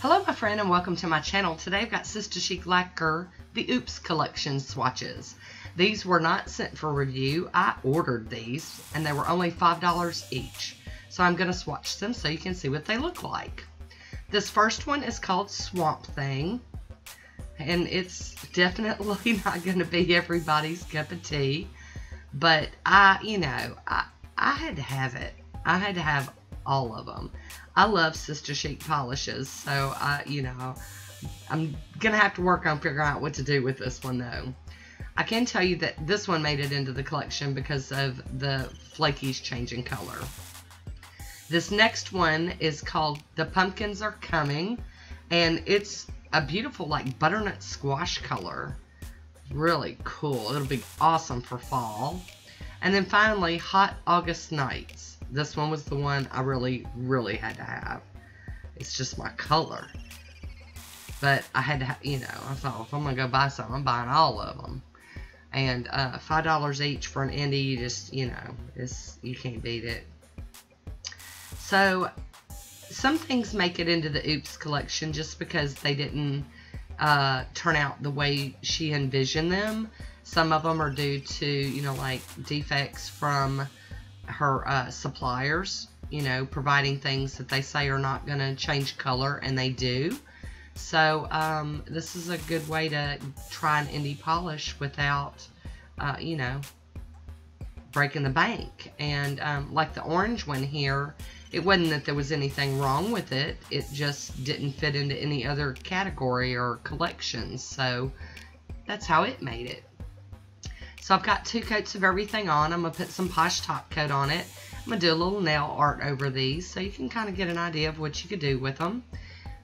Hello my friend and welcome to my channel. Today I've got Sista Chic Lacquer, the Oops collection swatches. These were not sent for review. I ordered these and they were only $5 each. So I'm going to swatch them so you can see what they look like. This first one is called Swamp Thing. And it's definitely not going to be everybody's cup of tea. But I had to have it. I had to have all of them. I love Sista Chic polishes, so I'm gonna have to work on figuring out what to do with this one though. I can tell you that this one made it into the collection because of the flakies changing color. This next one is called The Pumpkins Are Coming, and it's a beautiful like butternut squash color. Really cool. It'll be awesome for fall. And then finally, Hot August Nights. This one was the one I really had to have. It's just my color. But I had to have, I thought if I'm going to go buy something, I'm buying all of them. And $5 each for an indie, you just, you can't beat it. So, some things make it into the Oops collection just because they didn't turn out the way she envisioned them. Some of them are due to, like defects from her suppliers, providing things that they say are not going to change color, and they do. So this is a good way to try an indie polish without, breaking the bank. And like the orange one here, it wasn't that there was anything wrong with it. It just didn't fit into any other category or collection. So that's how it made it. So I've got 2 coats of everything on. I'm going to put some Poshe top coat on it. I'm going to do a little nail art over these so you can kind of get an idea of what you could do with them.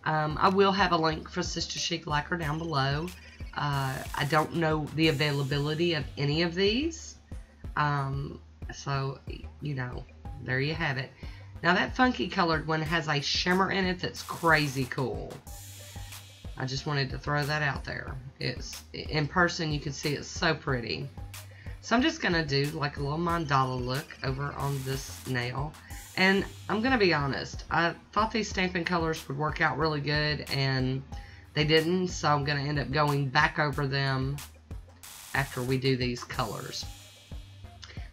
I will have a link for Sista Chic Lacquer down below. I don't know the availability of any of these. So, there you have it. Now that funky colored one has a shimmer in it that's crazy cool. I just wanted to throw that out there. It's in person, you can see it's so pretty. So I'm just going to do like a little mandala look over on this nail. And I'm going to be honest, I thought these stamping colors would work out really good, and they didn't. So I'm going to end up going back over them after we do these colors.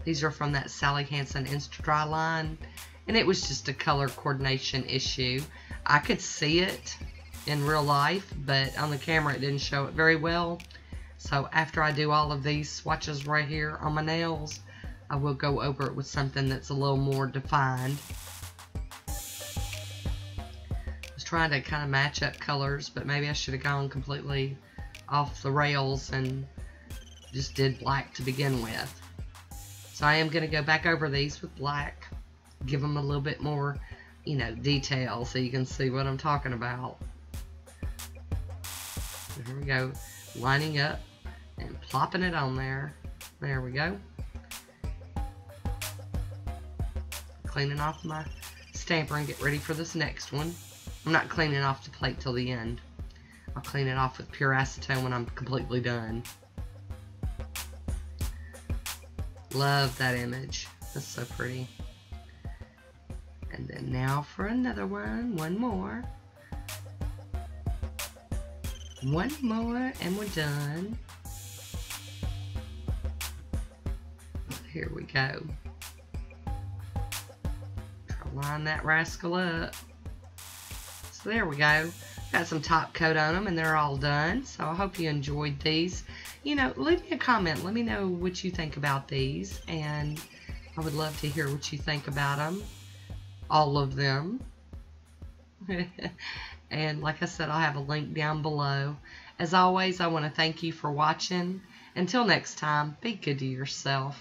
These are from that Sally Hansen Insta-Dry line, and it was just a color coordination issue. I could see it in real life, but on the camera it didn't show it very well. So after I do all of these swatches right here on my nails, I will go over it with something that's a little more defined. I was trying to kind of match up colors, but maybe I should have gone completely off the rails and just did black to begin with. So I am going to go back over these with black, give them a little bit more, detail so you can see what I'm talking about. Here we go, lining up and plopping it on there. There we go. Cleaning off my stamper and get ready for this next one. I'm not cleaning off the plate till the end. I'll clean it off with pure acetone when I'm completely done. Love that image. That's so pretty. And then now for another one. One more. One more and we're done. Here we go. Try to line that rascal up. So there we go. Got some top coat on them and they're all done. So I hope you enjoyed these. Leave me a comment. Let me know what you think about these. And I would love to hear what you think about them. All of them. And like I said, I'll have a link down below. As always, I want to thank you for watching. Until next time, be good to yourself.